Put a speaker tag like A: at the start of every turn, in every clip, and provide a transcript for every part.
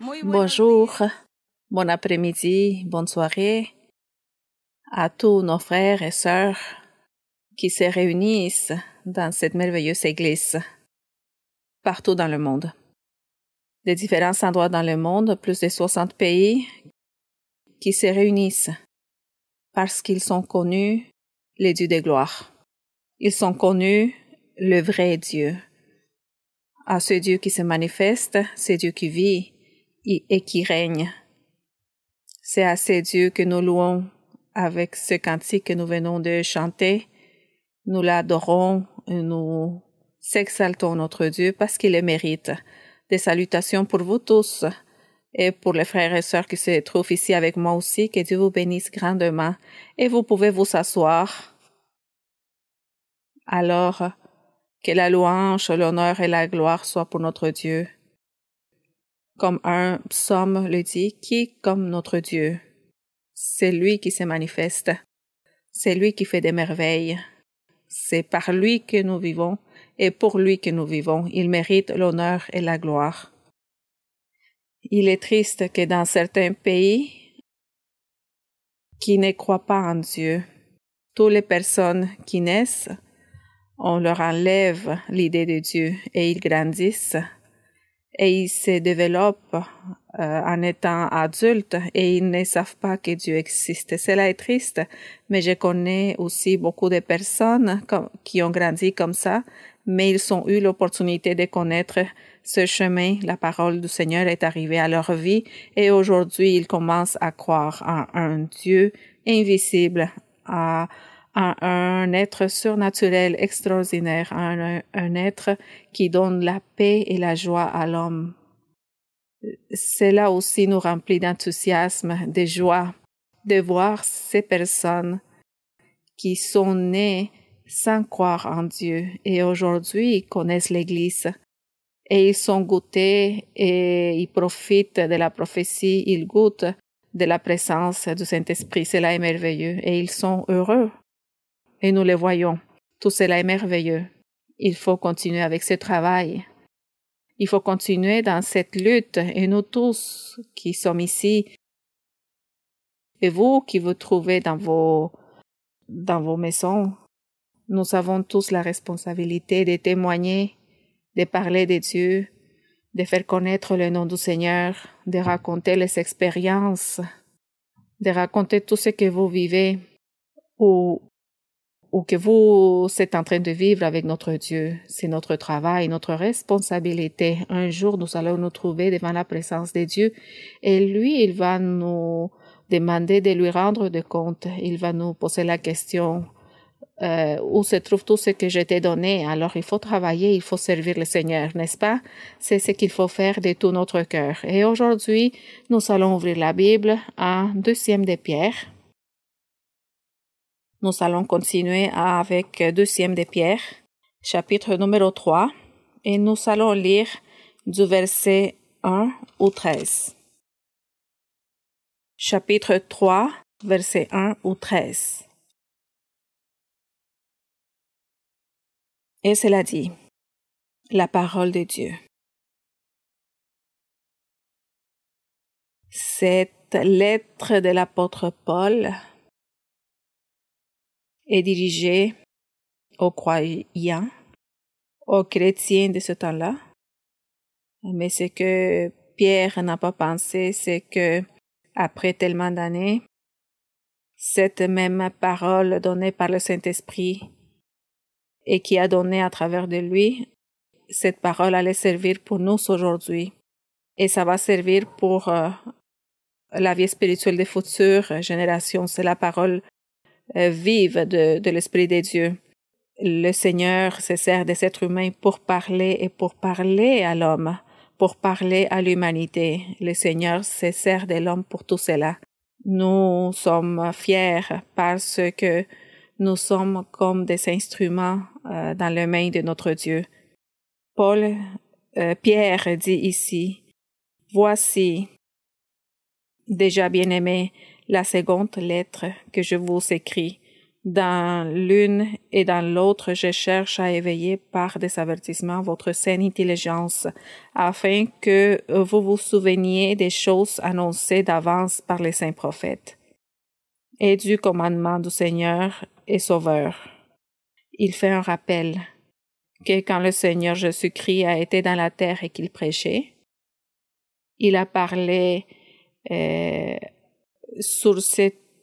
A: Bonjour, bon après-midi, bonne soirée à tous nos frères et sœurs qui se réunissent dans cette merveilleuse église partout dans le monde. De différents endroits dans le monde, plus de 60 pays qui se réunissent parce qu'ils sont connus les dieux de gloire. Ils sont connus le vrai Dieu. À ce Dieu qui se manifeste, ce Dieu qui vit et qui règne. C'est à ce Dieu que nous louons avec ce cantique que nous venons de chanter. Nous l'adorons et nous exaltons notre Dieu parce qu'il le mérite. Des salutations pour vous tous et pour les frères et sœurs qui se trouvent ici avec moi aussi. Que Dieu vous bénisse grandement et vous pouvez vous asseoir. Alors, que la louange, l'honneur et la gloire soient pour notre Dieu. Comme un psaume le dit, qui est comme notre Dieu? C'est lui qui se manifeste. C'est lui qui fait des merveilles. C'est par lui que nous vivons et pour lui que nous vivons. Il mérite l'honneur et la gloire. Il est triste que dans certains pays qui ne croient pas en Dieu, toutes les personnes qui naissent, on leur enlève l'idée de Dieu et ils grandissent et ils se développent en étant adultes et ils ne savent pas que Dieu existe. Cela est triste, mais je connais aussi beaucoup de personnes qui ont grandi comme ça, mais ils ont eu l'opportunité de connaître ce chemin. La parole du Seigneur est arrivée à leur vie et aujourd'hui ils commencent à croire en un Dieu invisible, à un être surnaturel extraordinaire, un être qui donne la paix et la joie à l'homme. Cela aussi nous remplit d'enthousiasme, de joie, de voir ces personnes qui sont nées sans croire en Dieu et aujourd'hui ils connaissent l'Église et ils sont goûtés et ils profitent de la prophétie, ils goûtent de la présence du Saint-Esprit. Cela est merveilleux et ils sont heureux. Et nous le voyons. Tout cela est merveilleux. Il faut continuer avec ce travail. Il faut continuer dans cette lutte. Et nous tous qui sommes ici, et vous qui vous trouvez dans vos maisons, nous avons tous la responsabilité de témoigner, de parler de Dieu, de faire connaître le nom du Seigneur, de raconter les expériences, de raconter tout ce que vous vivez ou que vous êtes en train de vivre avec notre Dieu. C'est notre travail, notre responsabilité. Un jour, nous allons nous trouver devant la présence de Dieu et lui, il va nous demander de lui rendre des comptes. Il va nous poser la question où se trouve tout ce que je t'ai donné. Alors, il faut travailler, il faut servir le Seigneur, n'est-ce pas? C'est ce qu'il faut faire de tout notre cœur. Et aujourd'hui, nous allons ouvrir la Bible en 2e de Pierre. Nous allons continuer avec 2e de Pierre, chapitre numéro 3, et nous allons lire du verset 1 au 13. Chapitre 3, verset 1 au 13. Et cela dit, la parole de Dieu. Cette lettre de l'apôtre Paul est dirigée aux croyants, aux chrétiens de ce temps-là. Mais ce que Pierre n'a pas pensé, c'est que après tellement d'années, cette même parole donnée par le Saint-Esprit et qui a donné à travers de lui, cette parole allait servir pour nous aujourd'hui. Et ça va servir pour la vie spirituelle des futures générations. C'est la parole vive de l'Esprit de Dieu. Le Seigneur se sert des êtres humains pour parler à l'homme, pour parler à l'humanité. Le Seigneur se sert de l'homme pour tout cela. Nous sommes fiers parce que nous sommes comme des instruments dans les mains de notre Dieu. Pierre dit ici, voici, déjà bien-aimé, la seconde lettre que je vous écris. Dans l'une et dans l'autre, je cherche à éveiller par des avertissements votre saine intelligence, afin que vous vous souveniez des choses annoncées d'avance par les saints prophètes et du commandement du Seigneur et Sauveur. Il fait un rappel que quand le Seigneur Jésus-Christ a été dans la terre et qu'il prêchait, il a parlé sur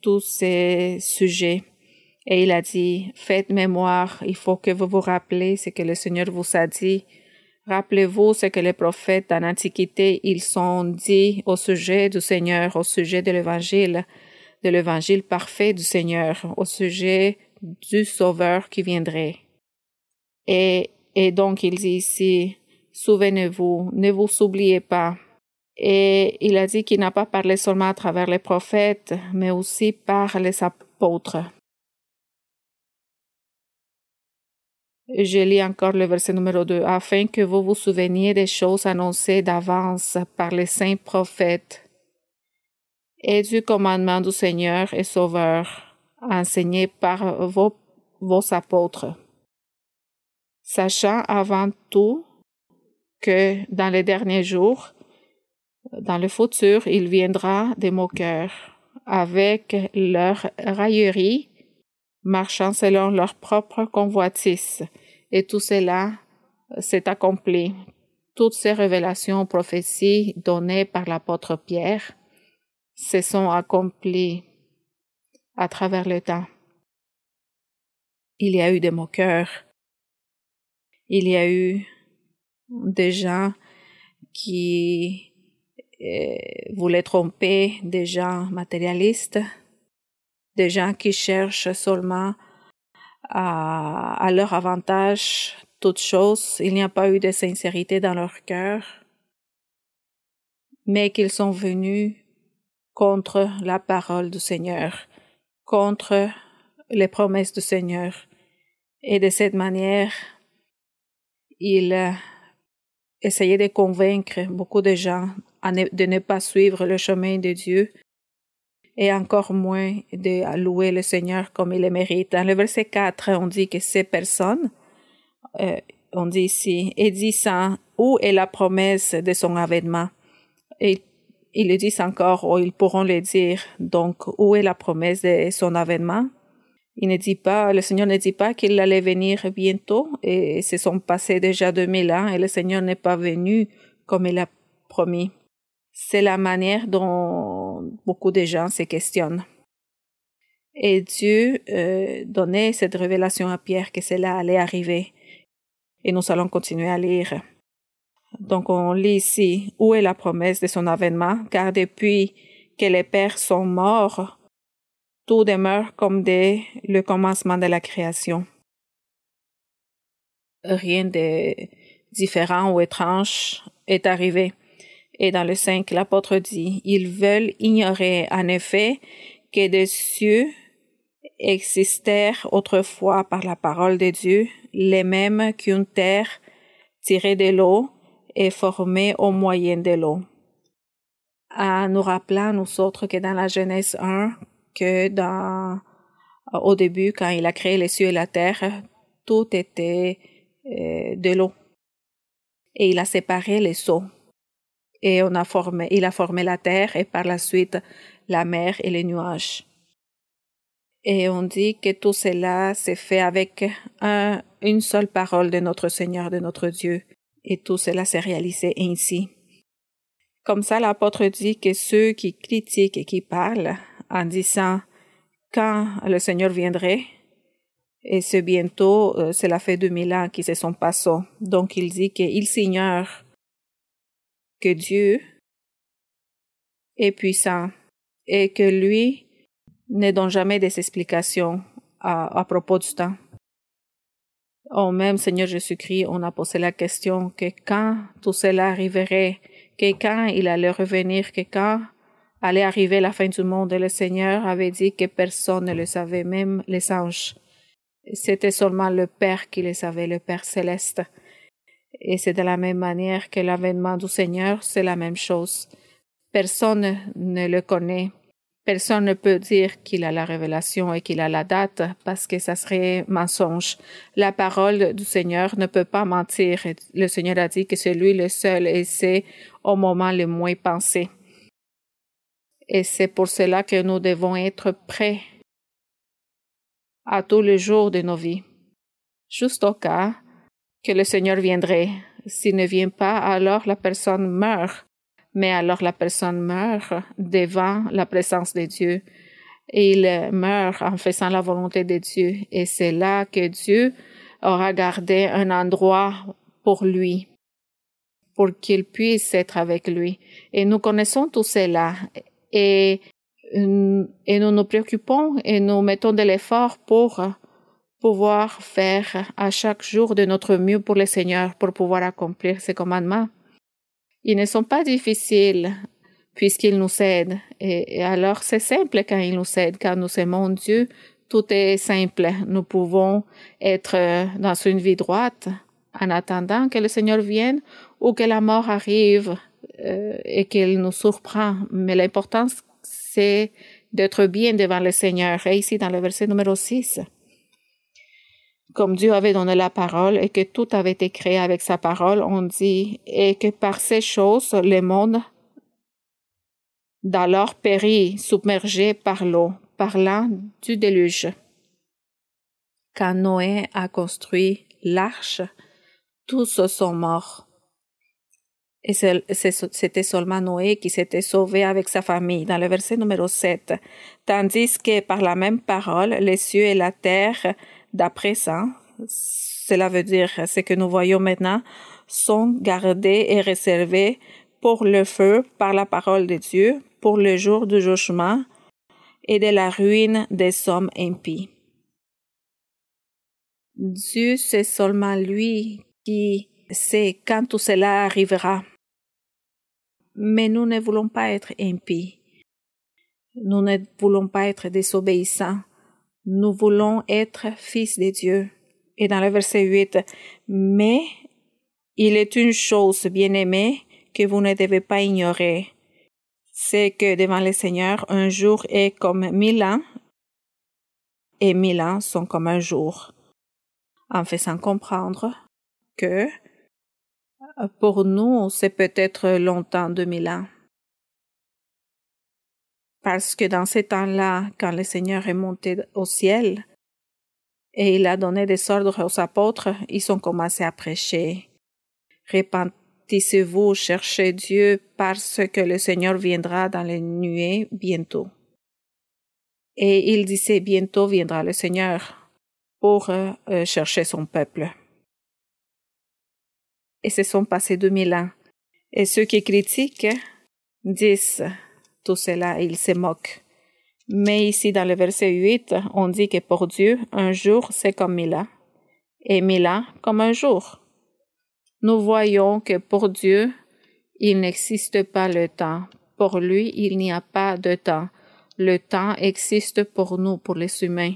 A: tous ces sujets. Et il a dit, faites mémoire, il faut que vous vous rappelez ce que le Seigneur vous a dit. Rappelez-vous ce que les prophètes dans l'Antiquité, ils ont dit au sujet du Seigneur, au sujet de l'Évangile parfait du Seigneur, au sujet du Sauveur qui viendrait. Et donc il dit ici, souvenez-vous, ne vous oubliez pas. Et il a dit qu'il n'a pas parlé seulement à travers les prophètes, mais aussi par les apôtres. Je lis encore le verset numéro 2. Afin que vous vous souveniez des choses annoncées d'avance par les saints prophètes et du commandement du Seigneur et Sauveur, enseigné par vos apôtres. Sachant avant tout que dans les derniers jours, dans le futur, il viendra des moqueurs, avec leur raillerie, marchant selon leur propre convoitise. Et tout cela s'est accompli. Toutes ces révélations, prophéties données par l'apôtre Pierre se sont accomplies à travers le temps. Il y a eu des moqueurs. Il y a eu des gens qui voulaient tromper, des gens matérialistes, des gens qui cherchent seulement à leur avantage toutes choses. Il n'y a pas eu de sincérité dans leur cœur, mais qu'ils sont venus contre la parole du Seigneur, contre les promesses du Seigneur. Et de cette manière, ils essayaient de convaincre beaucoup de gens de ne pas suivre le chemin de Dieu et encore moins de louer le Seigneur comme il le mérite. Dans le verset 4, on dit que ces personnes, on dit ici, et disant, où est la promesse de son avènement? Et ils le disent encore, ou ils pourront le dire. Donc, où est la promesse de son avènement? Il ne dit pas, le Seigneur ne dit pas qu'il allait venir bientôt, et se sont passés déjà 2000 ans, et le Seigneur n'est pas venu comme il a promis. C'est la manière dont beaucoup de gens se questionnent. Et Dieu donnait cette révélation à Pierre que cela allait arriver. Et nous allons continuer à lire. Donc on lit ici, où est la promesse de son avènement? Car depuis que les pères sont morts, tout demeure comme dès le commencement de la création. Rien de différent ou étrange est arrivé. Et dans le 5, l'apôtre dit, ils veulent ignorer en effet que des cieux existèrent autrefois par la parole de Dieu, les mêmes qu'une terre tirée de l'eau et formée au moyen de l'eau. En nous rappelant, nous autres, que dans la Genèse 1, que au début, quand il a créé les cieux et la terre, tout était de l'eau. Et il a séparé les eaux. Et il a formé la terre et par la suite la mer et les nuages. Et on dit que tout cela s'est fait avec une seule parole de notre Seigneur, de notre Dieu. Et tout cela s'est réalisé ainsi. Comme ça, l'apôtre dit que ceux qui critiquent et qui parlent en disant quand le Seigneur viendrait, et c'est bientôt, cela fait 2000 ans qui se sont passés. Donc il dit qu'il s'ignore que Dieu est puissant et que lui ne donne jamais des explications à propos du temps. Au même Seigneur Jésus-Christ, on a posé la question que quand tout cela arriverait, que quand il allait revenir, que quand allait arriver la fin du monde, et le Seigneur avait dit que personne ne le savait, même les anges. C'était seulement le Père qui le savait, le Père céleste. Et c'est de la même manière que l'avènement du Seigneur, c'est la même chose. Personne ne le connaît. Personne ne peut dire qu'il a la révélation et qu'il a la date parce que ça serait mensonge. La parole du Seigneur ne peut pas mentir. Le Seigneur a dit que c'est lui le seul et c'est au moment le moins pensé. Et c'est pour cela que nous devons être prêts à tous les jours de nos vies, juste au cas que le Seigneur viendrait. S'il ne vient pas, alors la personne meurt. Mais alors la personne meurt devant la présence de Dieu. Et il meurt en faisant la volonté de Dieu. Et c'est là que Dieu aura gardé un endroit pour lui, pour qu'il puisse être avec lui. Et nous connaissons tout cela. Et nous nous préoccupons et nous mettons de l'effort pour pouvoir faire à chaque jour de notre mieux pour le Seigneur, pour pouvoir accomplir ses commandements. Ils ne sont pas difficiles puisqu'il nous aide. Et alors, c'est simple quand il nous aide. Quand nous aimons Dieu, tout est simple. Nous pouvons être dans une vie droite en attendant que le Seigneur vienne ou que la mort arrive et qu'il nous surprend. Mais l'important, c'est d'être bien devant le Seigneur. Et ici, dans le verset numéro 6, comme Dieu avait donné la parole et que tout avait été créé avec sa parole, on dit, et que par ces choses, le monde d'alors périt, submergé par l'eau, parlant du déluge. Quand Noé a construit l'arche, tous sont morts. Et c'était seulement Noé qui s'était sauvé avec sa famille, dans le verset numéro 7. Tandis que par la même parole, les cieux et la terre, d'après ça, cela veut dire ce que nous voyons maintenant, sont gardés et réservés pour le feu par la parole de Dieu, pour le jour du jugement et de la ruine des hommes impies. Dieu, c'est seulement lui qui sait quand tout cela arrivera. Mais nous ne voulons pas être impies. Nous ne voulons pas être désobéissants. Nous voulons être fils de Dieu. Et dans le verset 8, mais il est une chose, bien-aimée, que vous ne devez pas ignorer. C'est que devant le Seigneur, un jour est comme 1000 ans et 1000 ans sont comme un jour. En faisant comprendre que pour nous, c'est peut-être longtemps 2000 ans. Parce que dans ces temps-là, quand le Seigneur est monté au ciel et il a donné des ordres aux apôtres, ils ont commencé à prêcher. Repentissez-vous, cherchez Dieu parce que le Seigneur viendra dans les nuées bientôt. Et il disait bientôt viendra le Seigneur pour chercher son peuple. Et se sont passés 2000 ans. Et ceux qui critiquent disent tout cela, ils se moquent. Mais ici, dans le verset 8, on dit que pour Dieu, un jour, c'est comme 1000 ans, et 1000 ans comme un jour. Nous voyons que pour Dieu, il n'existe pas le temps. Pour lui, il n'y a pas de temps. Le temps existe pour nous, pour les humains.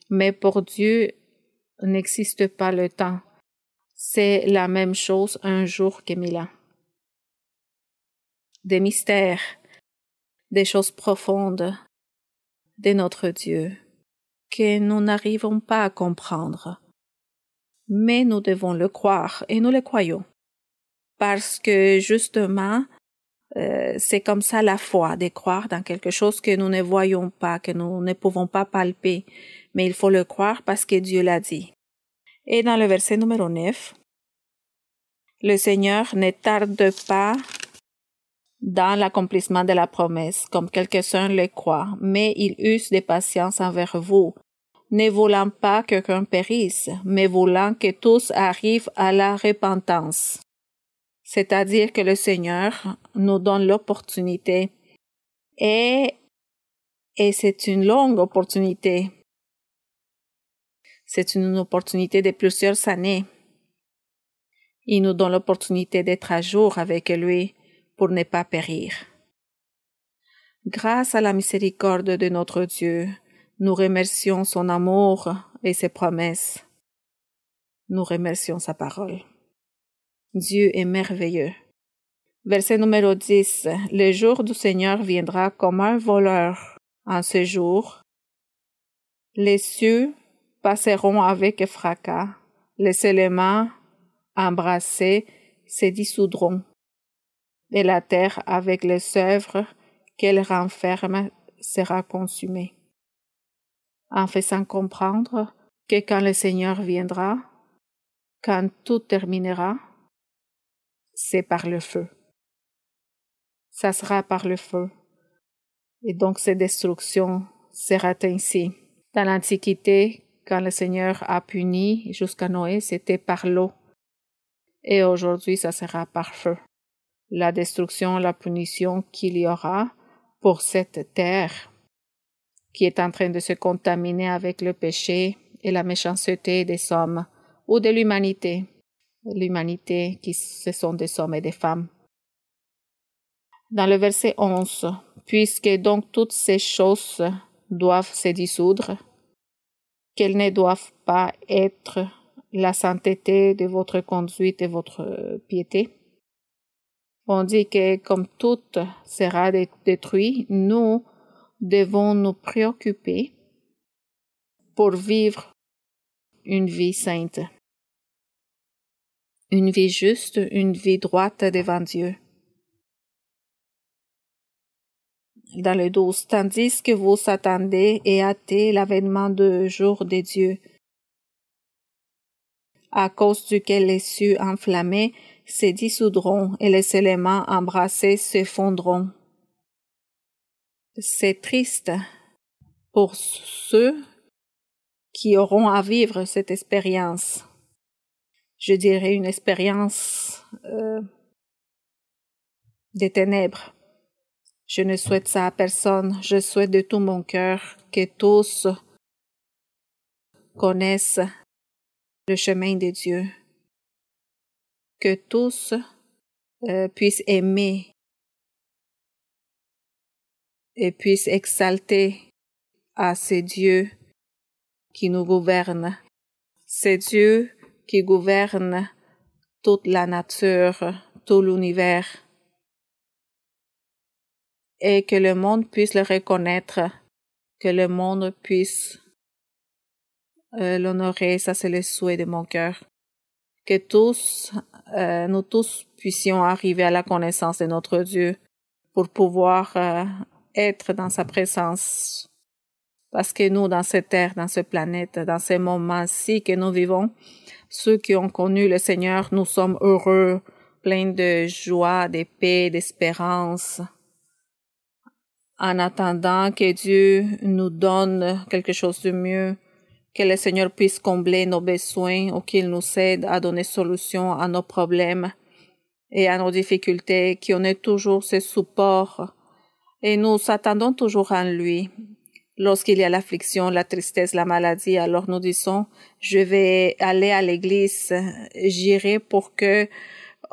A: Mais pour Dieu, n'existe pas le temps. C'est la même chose un jour que 1000 ans. Des mystères, des choses profondes de notre Dieu que nous n'arrivons pas à comprendre. Mais nous devons le croire et nous le croyons. Parce que justement, c'est comme ça la foi, de croire dans quelque chose que nous ne voyons pas, que nous ne pouvons pas palper. Mais il faut le croire parce que Dieu l'a dit. Et dans le verset numéro 9, le Seigneur ne tarde pas dans l'accomplissement de la promesse, comme quelques-uns le croient, mais il use de patience envers vous, ne voulant pas que qu'un périsse, mais voulant que tous arrivent à la repentance. C'est-à-dire que le Seigneur nous donne l'opportunité et c'est une longue opportunité. C'est une opportunité de plusieurs années. Il nous donne l'opportunité d'être à jour avec lui pour ne pas périr. Grâce à la miséricorde de notre Dieu, nous remercions son amour et ses promesses. Nous remercions sa parole. Dieu est merveilleux. Verset numéro 10. Le jour du Seigneur viendra comme un voleur. En ce jour, les cieux passeront avec fracas, les éléments embrassés se dissoudront, et la terre avec les œuvres qu'elle renferme sera consumée, en faisant comprendre que quand le Seigneur viendra, quand tout terminera, c'est par le feu. Ça sera par le feu. Et donc cette destruction sera ainsi. Dans l'Antiquité, quand le Seigneur a puni jusqu'à Noé, c'était par l'eau. Et aujourd'hui, ça sera par feu. La destruction, la punition qu'il y aura pour cette terre qui est en train de se contaminer avec le péché et la méchanceté des hommes ou de l'humanité. L'humanité qui ce sont des hommes et des femmes. Dans le verset 11, « Puisque donc toutes ces choses doivent se dissoudre, qu'elles ne doivent pas être la sainteté de votre conduite et votre piété. » On dit que comme tout sera détruit, nous devons nous préoccuper pour vivre une vie sainte, une vie juste, une vie droite devant Dieu. Dans le 12, tandis que vous attendez et hâtez l'avènement du jour de Dieu, à cause duquel les cieux enflammés se dissoudront et les éléments embrassés se fondront. C'est triste pour ceux qui auront à vivre cette expérience. Je dirais une expérience des ténèbres. Je ne souhaite ça à personne. Je souhaite de tout mon cœur que tous connaissent le chemin de Dieu, que tous puissent aimer et puissent exalter à ce Dieu qui nous gouverne, ce Dieu qui gouverne toute la nature, tout l'univers, et que le monde puisse le reconnaître, que le monde puisse l'honorer. Ça, c'est le souhait de mon cœur. Que nous tous puissions arriver à la connaissance de notre Dieu pour pouvoir être dans sa présence. Parce que nous, dans cette terre, dans cette planète, dans ces moments-ci que nous vivons, ceux qui ont connu le Seigneur, nous sommes heureux, pleins de joie, de paix, d'espérance. En attendant que Dieu nous donne quelque chose de mieux, que le Seigneur puisse combler nos besoins ou qu'il nous aide à donner solution à nos problèmes et à nos difficultés, qu'on ait toujours ce support. Et nous attendons toujours en lui. Lorsqu'il y a l'affliction, la tristesse, la maladie, alors nous disons, je vais aller à l'église, j'irai pour que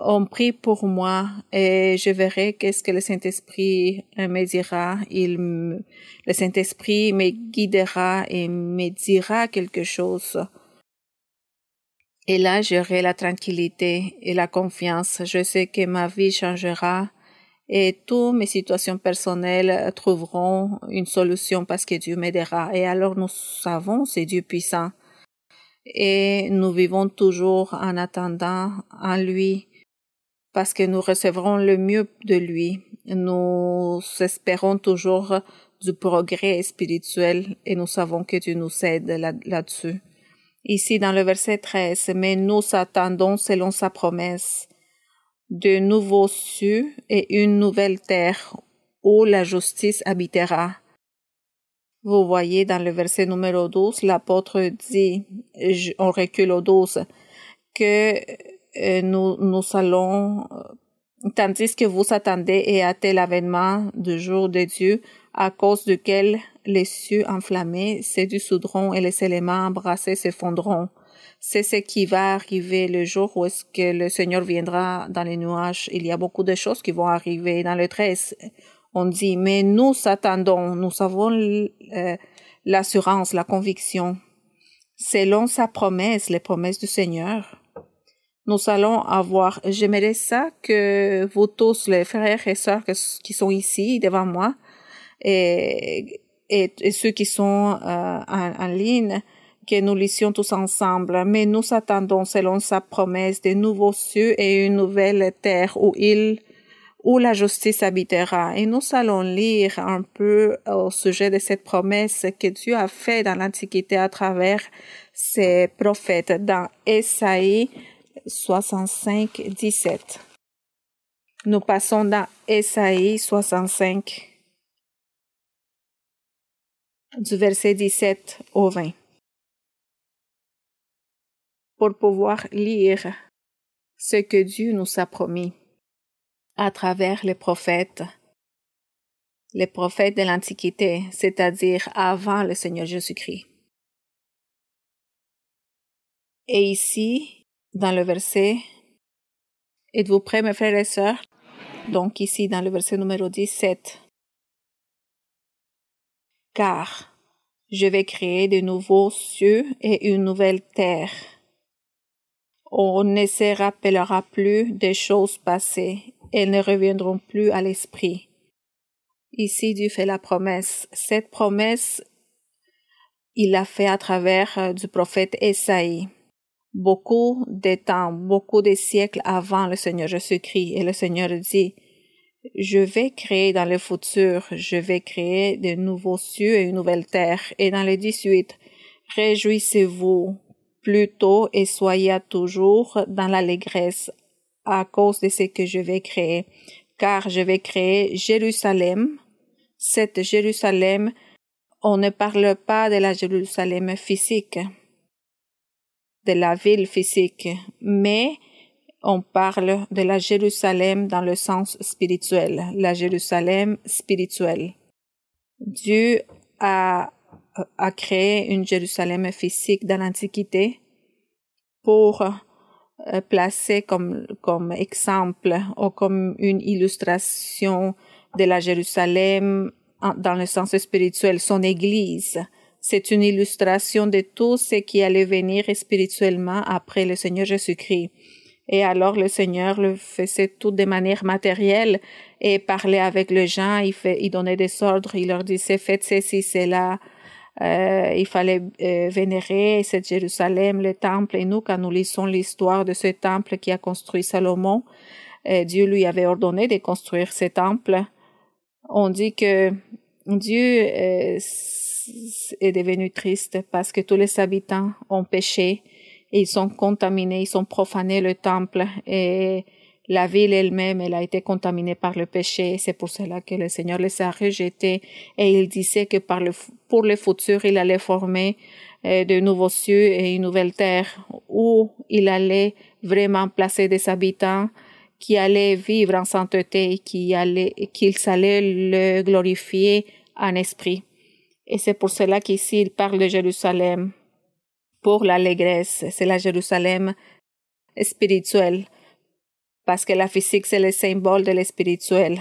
A: on prie pour moi et je verrai qu'est-ce que le Saint-Esprit me dira. Le Saint-Esprit me guidera et me dira quelque chose. Et là, j'aurai la tranquillité et la confiance. Je sais que ma vie changera et toutes mes situations personnelles trouveront une solution parce que Dieu m'aidera. Et alors nous savons, c'est Dieu puissant. Et nous vivons toujours en attendant en lui parce que nous recevrons le mieux de lui. Nous espérons toujours du progrès spirituel et nous savons que Dieu nous aide là-dessus. Ici, dans le verset 13, « Mais nous attendons selon sa promesse de nouveaux cieux et une nouvelle terre où la justice habitera. » Vous voyez dans le verset numéro 12, l'apôtre dit, on recule au 12, que nous allons, tandis que vous attendez et hâtez l'avènement du jour de Dieu, à cause duquel les cieux enflammés se dissoudront et les éléments embrassés s'effondreront. C'est ce qui va arriver le jour où est-ce que le Seigneur viendra dans les nuages. Il y a beaucoup de choses qui vont arriver. Dans le 13, on dit, mais nous attendons, nous avons l'assurance, la conviction, selon sa promesse, les promesses du Seigneur. Nous allons avoir, j'aimerais ça que vous tous, les frères et sœurs qui sont ici devant moi, et et ceux qui sont en ligne, que nous lisions tous ensemble. Mais nous attendons, selon sa promesse, de nouveaux cieux et une nouvelle terre où la justice habitera. Et nous allons lire un peu au sujet de cette promesse que Dieu a fait dans l'Antiquité à travers ses prophètes dans Ésaïe 65, 17. Nous passons dans Ésaïe 65, du verset 17 au 20, pour pouvoir lire ce que Dieu nous a promis à travers les prophètes de l'Antiquité, c'est-à-dire avant le Seigneur Jésus-Christ. Et ici, dans le verset, êtes-vous prêts, mes frères et sœurs? Donc ici, dans le verset numéro 17, « Car je vais créer de nouveaux cieux et une nouvelle terre. On ne se rappellera plus des choses passées, elles ne reviendront plus à l'esprit. » Ici, Dieu fait la promesse. Cette promesse, il l'a fait à travers du prophète Ésaïe. Beaucoup de temps, beaucoup de siècles avant le Seigneur Jésus-Christ. Et le Seigneur dit, je vais créer dans le futur, je vais créer de nouveaux cieux et une nouvelle terre. Et dans le 18, réjouissez-vous plutôt et soyez toujours dans l'allégresse à cause de ce que je vais créer. Car je vais créer Jérusalem. Cette Jérusalem, on ne parle pas de la Jérusalem physique, de la ville physique, mais on parle de la Jérusalem dans le sens spirituel, la Jérusalem spirituelle. Dieu a créé une Jérusalem physique dans l'Antiquité pour placer comme exemple ou comme une illustration de la Jérusalem dans le sens spirituel, son Église. C'est une illustration de tout ce qui allait venir spirituellement après le Seigneur Jésus-Christ. Et alors le Seigneur le faisait tout de manière matérielle et parlait avec les gens, il donnait des ordres, il leur disait faites ceci, cela. Il fallait vénérer cette Jérusalem, le temple. Et nous, quand nous lisons l'histoire de ce temple qui a construit Salomon, Dieu lui avait ordonné de construire ce temple. On dit que Dieu est devenu triste parce que tous les habitants ont péché et ils sont contaminés, ils ont profané le temple et la ville elle-même, elle a été contaminée par le péché. C'est pour cela que le Seigneur les a rejetés et il disait que pour le futur, il allait former de nouveaux cieux et une nouvelle terre où il allait vraiment placer des habitants qui allaient vivre en sainteté et qu'ils allaient le glorifier en esprit. Et c'est pour cela qu'ici, il parle de Jérusalem pour l'allégresse. C'est la Jérusalem spirituelle, parce que la physique, c'est le symbole de l'spirituel.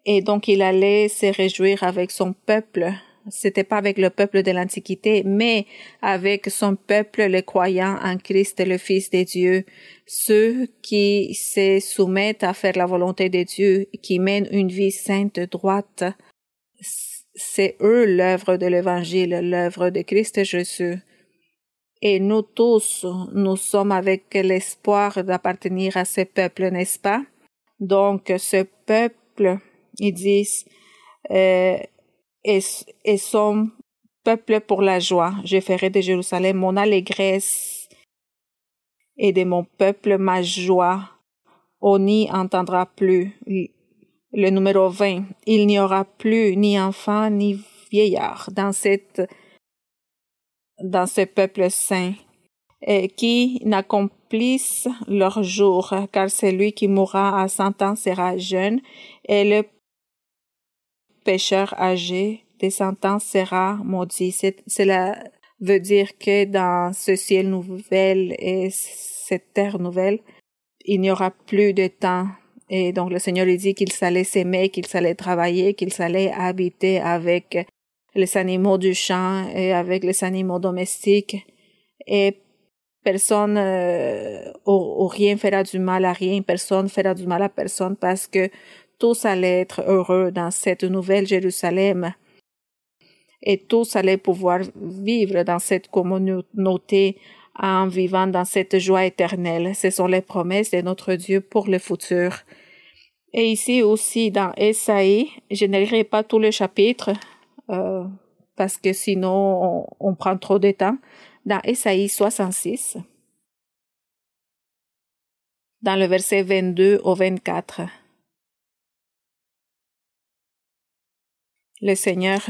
A: Et donc, il allait se réjouir avec son peuple. C'était pas avec le peuple de l'Antiquité, mais avec son peuple, les croyants en Christ, le Fils de Dieu, ceux qui se soumettent à faire la volonté de Dieu, qui mènent une vie sainte, droite. C'est eux l'œuvre de l'Évangile, l'œuvre de Christ Jésus. Et nous tous, nous sommes avec l'espoir d'appartenir à ce peuple, n'est-ce pas? Donc, ce peuple, ils disent, et son peuple pour la joie. Je ferai de Jérusalem mon allégresse et de mon peuple ma joie. On n'y entendra plus. Le numéro 20. Il n'y aura plus ni enfant ni vieillard dans ce peuple saint qui n'accomplissent leur jour, car celui qui mourra à 100 ans sera jeune et le pécheur âgé de 100 ans sera maudit. Cela veut dire que dans ce ciel nouvel et cette terre nouvelle, il n'y aura plus de temps. Et donc le Seigneur lui dit qu'il allait s'aimer, qu'il allait travailler, qu'il allait habiter avec les animaux du champ et avec les animaux domestiques. Et personne ou rien fera du mal à rien, personne fera du mal à personne parce que tous allaient être heureux dans cette nouvelle Jérusalem Et tous allaient pouvoir vivre dans cette communauté en vivant dans cette joie éternelle. Ce sont les promesses de notre Dieu pour le futur. Et ici aussi dans Ésaïe, je ne lirai pas tout le chapitre parce que sinon on prend trop de temps. Dans Ésaïe 66, dans le verset 22 au 24, le Seigneur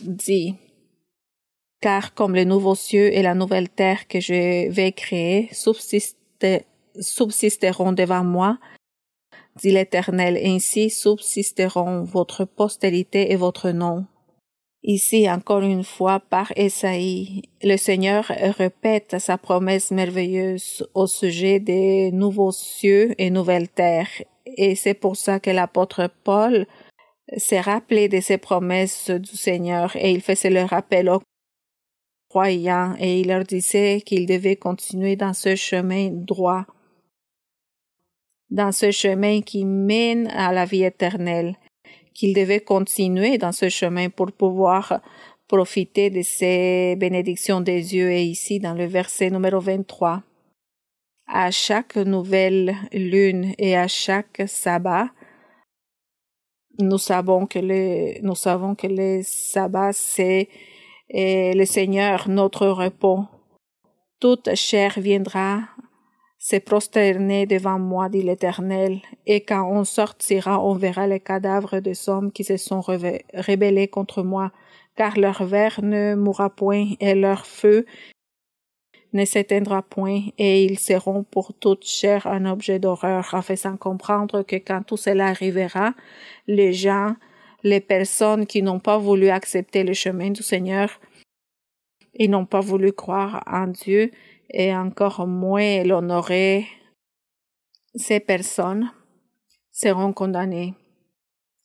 A: dit: Car comme les nouveaux cieux et la nouvelle terre que je vais créer subsisteront devant moi, dit l'Éternel, ainsi subsisteront votre postérité et votre nom. Ici, encore une fois, par Ésaïe, le Seigneur répète sa promesse merveilleuse au sujet des nouveaux cieux et nouvelles terres. Et c'est pour ça que l'apôtre Paul s'est rappelé de ces promesses du Seigneur et il faisait le rappel aux croyants et il leur disait qu'ils devaient continuer dans ce chemin droit, dans ce chemin qui mène à la vie éternelle, qu'ils devaient continuer dans ce chemin pour pouvoir profiter de ces bénédictions des dieux. Et ici, dans le verset numéro 23, à chaque nouvelle lune et à chaque sabbat, nous savons que le sabbat, c'est le Seigneur, notre repos. Toute chair viendra se prosterner devant moi, dit l'Éternel, et quand on sortira, on verra les cadavres des hommes qui se sont rebellés contre moi, car leur ver ne mourra point et leur feu ne s'éteindra point, et ils seront pour toute chair un objet d'horreur, en faisant comprendre que quand tout cela arrivera, les personnes qui n'ont pas voulu accepter le chemin du Seigneur, ils n'ont pas voulu croire en Dieu, et encore moins l'honorer, ces personnes seront condamnées.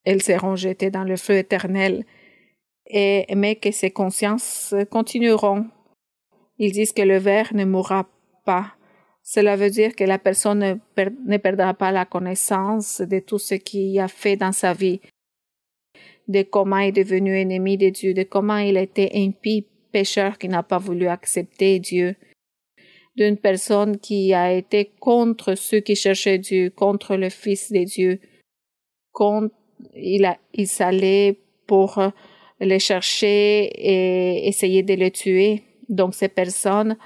A: Elles seront jetées dans le feu éternel, mais que ces consciences continueront. Ils disent que le ver ne mourra pas. Cela veut dire que la personne ne perdra pas la connaissance de tout ce qu'il a fait dans sa vie, de comment il est devenu ennemi de Dieu, de comment il a été impie, pécheur qui n'a pas voulu accepter Dieu, d'une personne qui a été contre ceux qui cherchaient Dieu, contre le Fils de Dieu. Il s'allait pour les chercher et essayer de les tuer. Donc ces personnes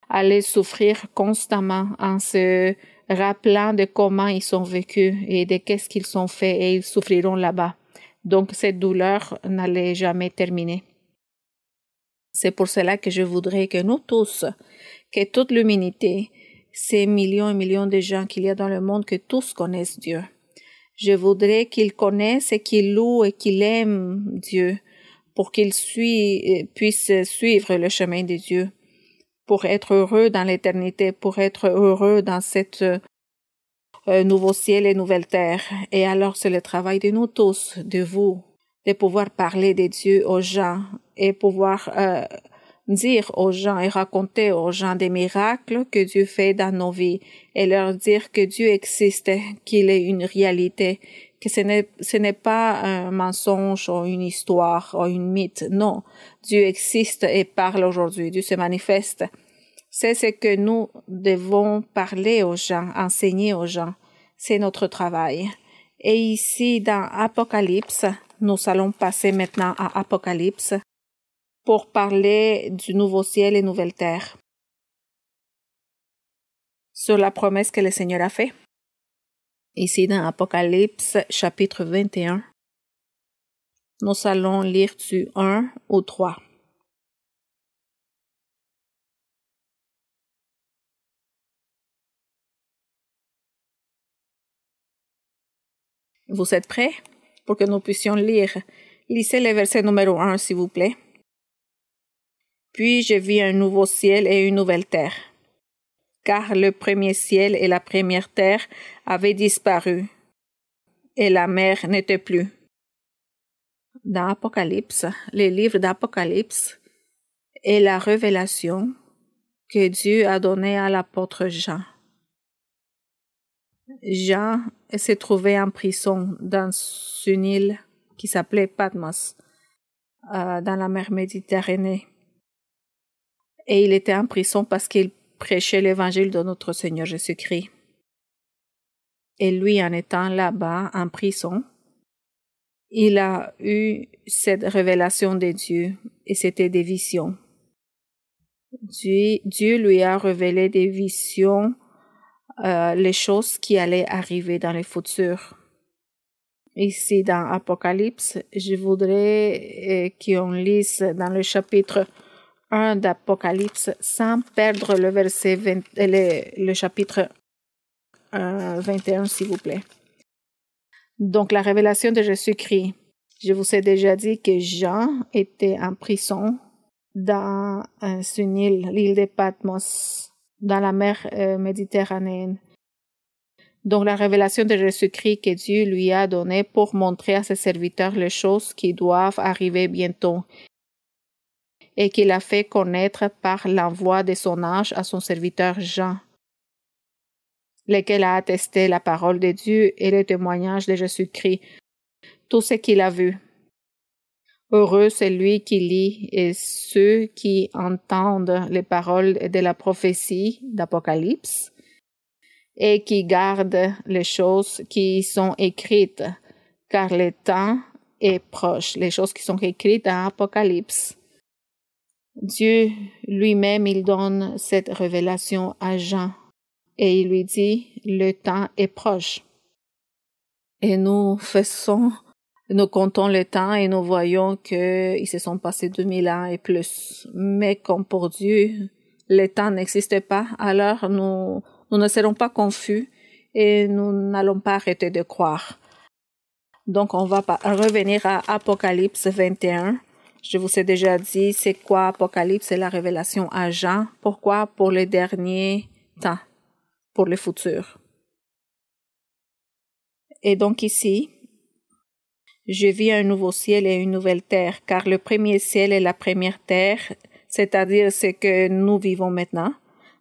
A: allaient souffrir constamment en se rappelant de comment ils sont vécus et de qu'est-ce qu'ils ont fait, et ils souffriront là-bas. Donc cette douleur n'allait jamais terminer. C'est pour cela que je voudrais que nous tous, que toute l'humanité, ces millions et millions de gens qu'il y a dans le monde, que tous connaissent Dieu. Je voudrais qu'ils connaissent et qu'ils louent et qu'ils aiment Dieu pour qu'ils puissent suivre le chemin de Dieu, pour être heureux dans l'éternité, pour être heureux dans cette nouveau ciel et nouvelle terre. Et alors c'est le travail de nous tous, de vous, de pouvoir parler de Dieu aux gens et pouvoir dire aux gens et raconter aux gens des miracles que Dieu fait dans nos vies et leur dire que Dieu existe, qu'il est une réalité, que ce n'est pas un mensonge ou une histoire ou une mythe. Non, Dieu existe et parle aujourd'hui. Dieu se manifeste. C'est ce que nous devons parler aux gens, enseigner aux gens. C'est notre travail. Et ici, dans Apocalypse, nous allons passer maintenant à Apocalypse pour parler du nouveau ciel et nouvelle terre, sur la promesse que le Seigneur a faite. Ici, dans Apocalypse, chapitre 21, nous allons lire du 1 au 3. Vous êtes prêts pour que nous puissions lire? Lisez le verset numéro 1, s'il vous plaît. Puis je vis un nouveau ciel et une nouvelle terre, car le premier ciel et la première terre avaient disparu, et la mer n'était plus. Dans Apocalypse, le livre d'Apocalypse est la révélation que Dieu a donnée à l'apôtre Jean. Jean s'est trouvé en prison dans une île qui s'appelait Patmos. dans la mer Méditerranée. Et il était en prison parce qu'il prêchait l'évangile de notre Seigneur Jésus-Christ. Et lui, en étant là-bas, en prison, il a eu cette révélation de Dieu, et c'était des visions. Dieu lui a révélé des visions, les choses qui allaient arriver dans le futur. Ici, dans Apocalypse, je voudrais qu'on lise dans le chapitre 1 d'Apocalypse sans perdre le verset 20, le chapitre 21, s'il vous plaît. Donc, la révélation de Jésus-Christ. Je vous ai déjà dit que Jean était en prison dans une île, l'île de Patmos, dans la mer méditerranéenne. Donc, la révélation de Jésus-Christ que Dieu lui a donnée pour montrer à ses serviteurs les choses qui doivent arriver bientôt et qu'il a fait connaître par l'envoi de son ange à son serviteur Jean, lequel a attesté la parole de Dieu et le témoignage de Jésus-Christ, tout ce qu'il a vu. Heureux celui qui lit et ceux qui entendent les paroles de la prophétie d'Apocalypse et qui gardent les choses qui sont écrites, car le temps est proche, les choses qui sont écrites dans Apocalypse. Dieu lui-même, il donne cette révélation à Jean et il lui dit, le temps est proche. Et nous comptons le temps et nous voyons qu'ils se sont passés 2000 ans et plus. Mais comme pour Dieu, le temps n'existe pas, alors nous ne serons pas confus et nous n'allons pas arrêter de croire. Donc, on va revenir à Apocalypse 21. Je vous ai déjà dit, c'est quoi Apocalypse? C'est la révélation à Jean. Pourquoi? Pour les derniers temps, pour le futur. Et donc ici, je vis un nouveau ciel et une nouvelle terre, car le premier ciel et la première terre, c'est-à-dire ce que nous vivons maintenant,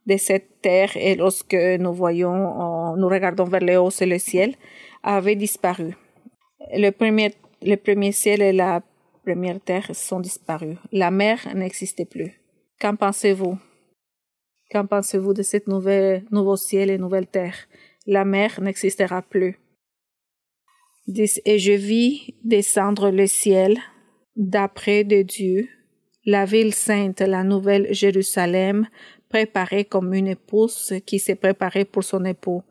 A: de cette terre, et lorsque nous regardons vers le haut, c'est le ciel, avaient disparu. Le premier ciel et la première terre sont disparus. La mer n'existait plus. Qu'en pensez-vous? Qu'en pensez-vous de cette nouveau ciel et nouvelle terre? La mer n'existera plus. Et je vis descendre le ciel d'après de Dieu, la ville sainte, la nouvelle Jérusalem, préparée comme une épouse qui s'est préparée pour son époux.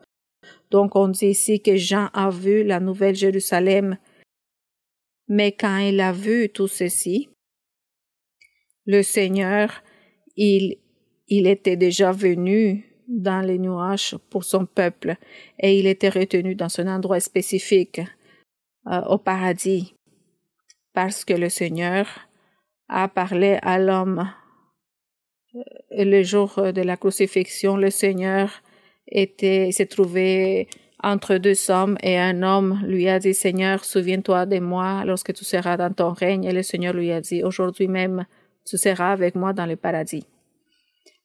A: Donc on dit ici que Jean a vu la nouvelle Jérusalem. Mais quand il a vu tout ceci, le Seigneur, il était déjà venu dans les nuages pour son peuple et il était retenu dans un endroit spécifique au paradis parce que le Seigneur a parlé à l'homme. Le jour de la crucifixion, le Seigneur s'est trouvé entre deux hommes et un homme lui a dit, Seigneur, souviens-toi de moi lorsque tu seras dans ton règne. Et le Seigneur lui a dit, aujourd'hui même, tu seras avec moi dans le paradis.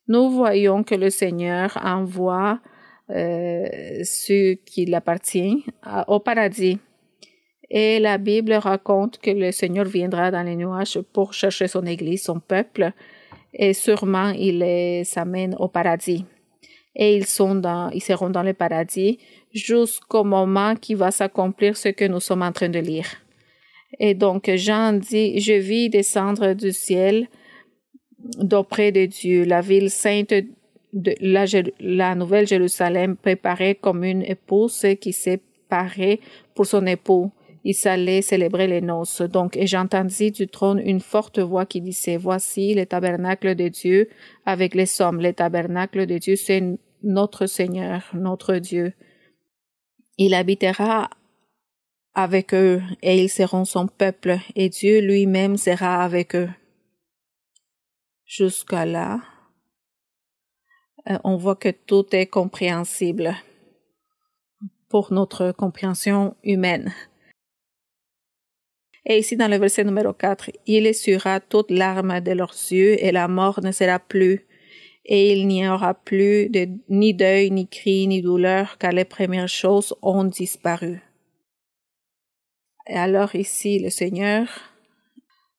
A: Nous voyons que le Seigneur envoie ceux qui l'appartiennent au paradis. Et la Bible raconte que le Seigneur viendra dans les nuages pour chercher son Église, son peuple, et sûrement il les amène au paradis. Et ils seront dans le paradis jusqu'au moment qui va s'accomplir ce que nous sommes en train de lire. Et donc Jean dit, je vis descendre du ciel d'auprès de Dieu, la ville sainte de la nouvelle Jérusalem préparée comme une épouse qui s'est parée pour son époux. Ils allaient célébrer les noces. Donc, et j'entendis du trône une forte voix qui disait, voici le tabernacle de Dieu avec les hommes. Le tabernacle de Dieu, c'est notre Seigneur, notre Dieu. Il habitera avec eux et ils seront son peuple et Dieu lui-même sera avec eux. Jusqu'à là, on voit que tout est compréhensible pour notre compréhension humaine. Et ici, dans le verset numéro 4, « Il essuiera toute larme de leurs yeux et la mort ne sera plus. Et il n'y aura plus ni deuil, ni cri, ni douleur, car les premières choses ont disparu. » Et alors ici, le Seigneur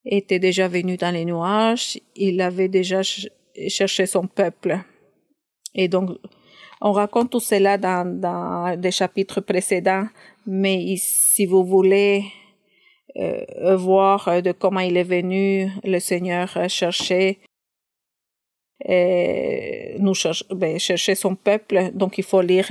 A: était déjà venu dans les nuages, il avait déjà cherché son peuple. Et donc, on raconte tout cela dans des chapitres précédents, mais si vous voulez voir de comment il est venu, le Seigneur chercher chercher son peuple, donc il faut lire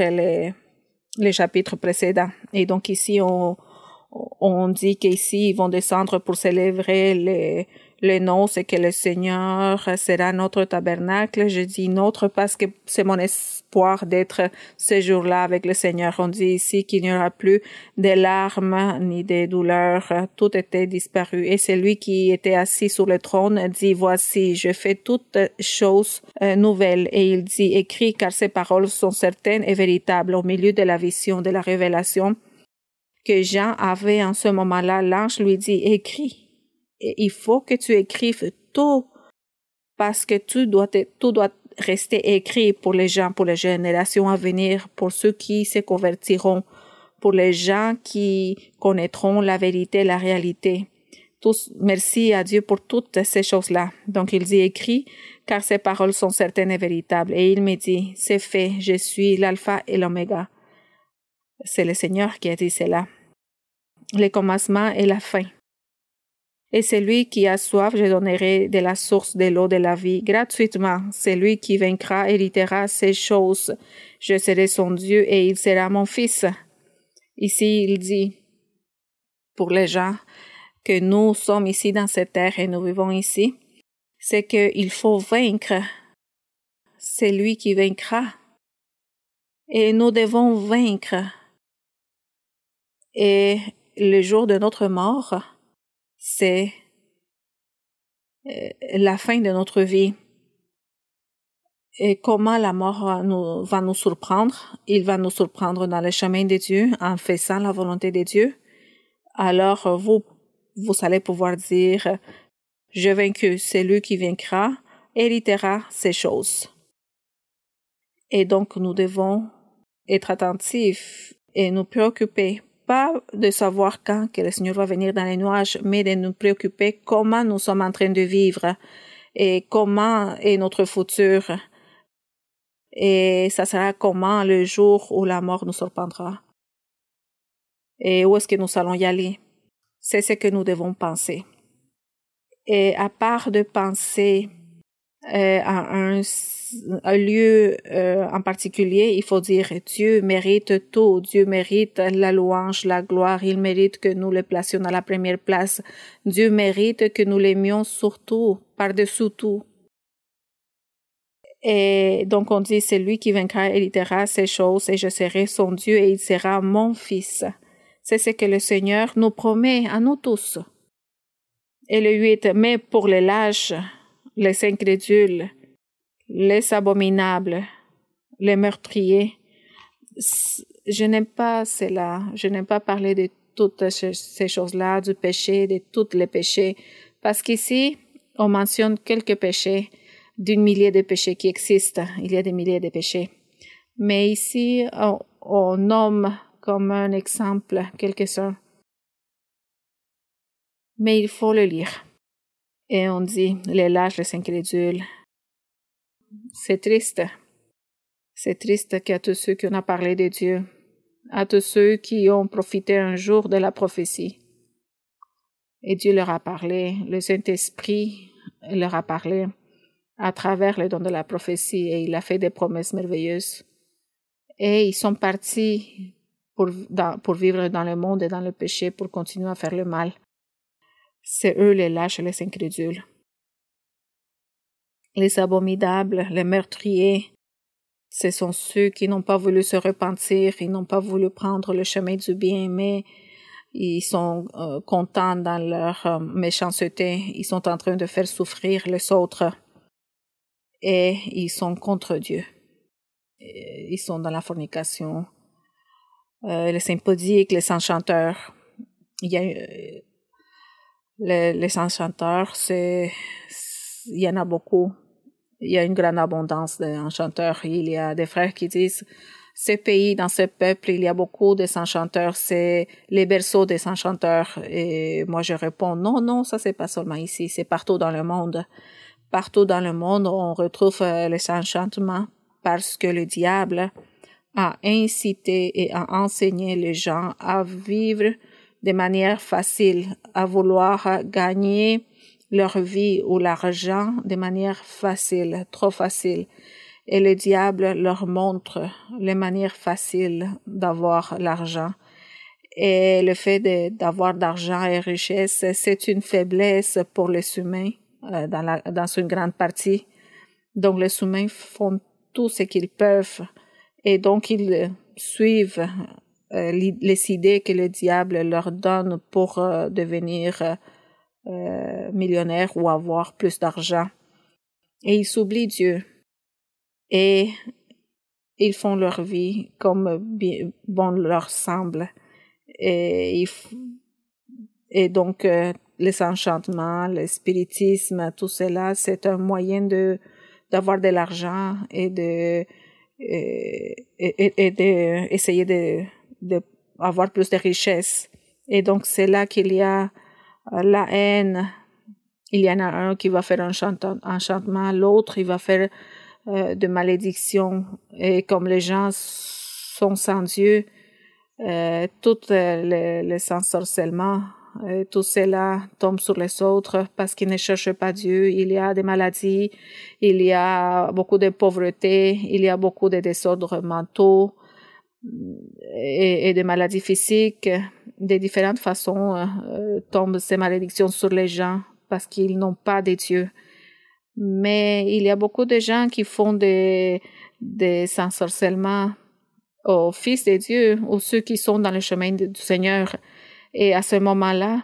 A: les chapitres précédents. Et donc ici, on dit qu'ici, ils vont descendre pour célébrer les noces et que le Seigneur sera notre tabernacle. Je dis notre parce que c'est mon espoir d'être ce jour-là avec le Seigneur. On dit ici qu'il n'y aura plus de larmes ni de douleurs. Tout était disparu. Et celui qui était assis sur le trône dit, voici, je fais toutes choses nouvelles. Et il dit, écris car ces paroles sont certaines et véritables. Au milieu de la vision, de la révélation que Jean avait en ce moment-là, l'ange lui dit, écris. Et il faut que tu écrives tout parce que tout doit rester écrit pour les gens, pour les générations à venir, pour ceux qui se convertiront, pour les gens qui connaîtront la vérité, la réalité. Tous, merci à Dieu pour toutes ces choses-là. Donc il dit, écris, car ces paroles sont certaines et véritables. Et il me dit, c'est fait, je suis l'alpha et l'oméga. C'est le Seigneur qui a dit cela. Le commencement et la fin. Et celui qui a soif, je donnerai de la source de l'eau de la vie gratuitement. Celui qui vaincra héritera ces choses. Je serai son Dieu et il sera mon fils. Ici, il dit, pour les gens que nous sommes ici dans cette terre et nous vivons ici, c'est qu'il faut vaincre. C'est lui qui vaincra. Et nous devons vaincre. Et le jour de notre mort, c'est la fin de notre vie. Et comment la mort va nous surprendre? Il va nous surprendre dans le chemin de Dieu, en faisant la volonté de Dieu. Alors, vous allez pouvoir dire, j'ai vaincu, celui qui vaincra héritera ces choses. Et donc, nous devons être attentifs et nous préoccuper, pas de savoir quand que le Seigneur va venir dans les nuages, mais de nous préoccuper comment nous sommes en train de vivre et comment est notre futur. Et ça sera comment le jour où la mort nous surprendra. Et où est-ce que nous allons y aller? C'est ce que nous devons penser. Et à part de penser à un lieu en particulier, il faut dire Dieu mérite tout. Dieu mérite la louange, la gloire. Il mérite que nous le placions à la première place. Dieu mérite que nous l'aimions surtout, par-dessus tout. Et donc on dit, c'est lui qui vaincra héritera ces choses et je serai son Dieu et il sera mon fils. C'est ce que le Seigneur nous promet à nous tous. Et le 8, mais pour les lâches, les incrédules, les abominables, les meurtriers, je n'aime pas cela. Je n'aime pas parler de toutes ces choses-là, du péché, de tous les péchés, parce qu'ici, on mentionne quelques péchés d'une millier de péchés qui existent. Il y a des milliers de péchés. Mais ici, on nomme comme un exemple quelques-uns. Mais il faut le lire. Et on dit, les lâches, les incrédules. C'est triste. C'est triste qu'à tous ceux qui ont parlé de Dieu, à tous ceux qui ont profité un jour de la prophétie. Et Dieu leur a parlé, le Saint-Esprit leur a parlé à travers le don de la prophétie et il a fait des promesses merveilleuses. Et ils sont partis pour vivre dans le monde et dans le péché, pour continuer à faire le mal. C'est eux les lâches et les incrédules. Les abominables, les meurtriers, ce sont ceux qui n'ont pas voulu se repentir, ils n'ont pas voulu prendre le chemin du bien, mais ils sont contents dans leur méchanceté, ils sont en train de faire souffrir les autres et ils sont contre Dieu. Ils sont dans la fornication. Les impodiques, les enchanteurs. Il y a les enchanteurs, il y en a beaucoup. Il y a une grande abondance d'enchanteurs. Il y a des frères qui disent, ce pays, dans ce peuple, il y a beaucoup de enchanteurs, c'est les berceaux des enchanteurs. Et moi, je réponds, non, non, ça c'est pas seulement ici, c'est partout dans le monde. Partout dans le monde, on retrouve les enchantements parce que le diable a incité et a enseigné les gens à vivre de manière facile, à vouloir gagner leur vie ou l'argent de manière facile, trop facile. Et le diable leur montre les manières faciles d'avoir l'argent. Et le fait d'avoir d'argent et richesse, c'est une faiblesse pour les humains dans une grande partie. Donc les humains font tout ce qu'ils peuvent et donc ils suivent les idées que le diable leur donne pour devenir millionnaires ou avoir plus d'argent. Et ils s'oublient Dieu. Et ils font leur vie comme bon leur semble. Et donc, les enchantements, le spiritisme, tout cela, c'est un moyen d'avoir de l'argent et essayer de avoir plus de richesse. Et donc, c'est là qu'il y a la haine. Il y en a un qui va faire un enchantement, l'autre, il va faire de malédiction. Et comme les gens sont sans Dieu, tout les ensorcellements, tout cela tombe sur les autres parce qu'ils ne cherchent pas Dieu. Il y a des maladies, il y a beaucoup de pauvreté, il y a beaucoup de désordres mentaux et de maladies physiques. De différentes façons tombent ces malédictions sur les gens parce qu'ils n'ont pas de Dieu. Mais il y a beaucoup de gens qui font des ensorcellements aux fils de Dieu ou ceux qui sont dans le chemin du Seigneur. Et à ce moment-là,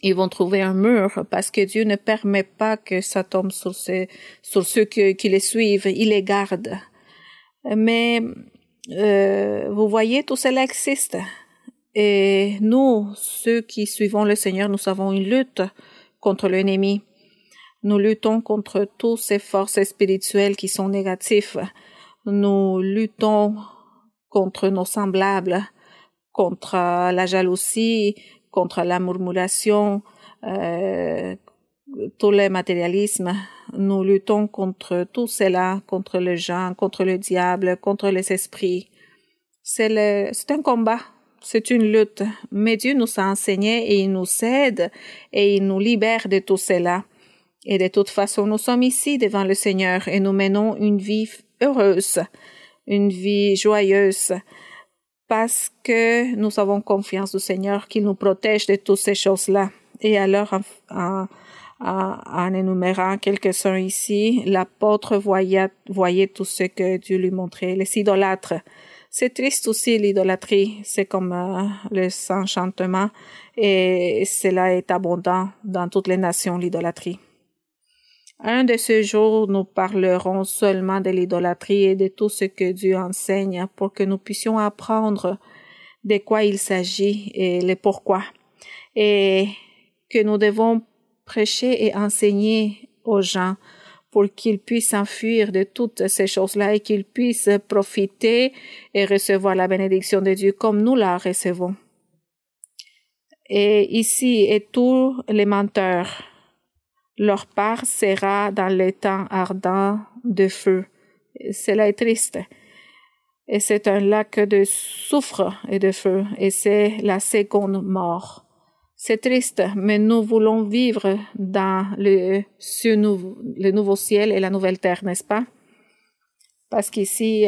A: ils vont trouver un mur parce que Dieu ne permet pas que ça tombe sur ceux qui les suivent. Il les garde. Mais vous voyez, tout cela existe. Et nous, ceux qui suivons le Seigneur, nous avons une lutte contre l'ennemi. Nous luttons contre toutes ces forces spirituelles qui sont négatives. Nous luttons contre nos semblables, contre la jalousie, contre la murmuration, tout le matérialisme. Nous luttons contre tout cela, contre les gens, contre le diable, contre les esprits. C'est un combat, c'est une lutte. Mais Dieu nous a enseigné et il nous aide et il nous libère de tout cela. Et de toute façon, nous sommes ici devant le Seigneur et nous menons une vie heureuse, une vie joyeuse, parce que nous avons confiance au Seigneur qu'il nous protège de toutes ces choses-là. Et alors, en énumérant quelques-uns ici, l'apôtre voyait tout ce que Dieu lui montrait, les idolâtres. C'est triste aussi l'idolâtrie, c'est comme les enchantements, et cela est abondant dans toutes les nations, l'idolâtrie. Un de ces jours, nous parlerons seulement de l'idolâtrie et de tout ce que Dieu enseigne pour que nous puissions apprendre de quoi il s'agit et le pourquoi. Et que nous devons prêcher et enseigner aux gens pour qu'ils puissent s'enfuir de toutes ces choses-là et qu'ils puissent profiter et recevoir la bénédiction de Dieu comme nous la recevons. Et ici, et tous les menteurs, leur part sera dans les temps ardents de feu. Cela est triste. Et c'est un lac de soufre et de feu, et c'est la seconde mort. C'est triste, mais nous voulons vivre dans le nouveau ciel et la nouvelle terre, n'est-ce pas? Parce qu'ici,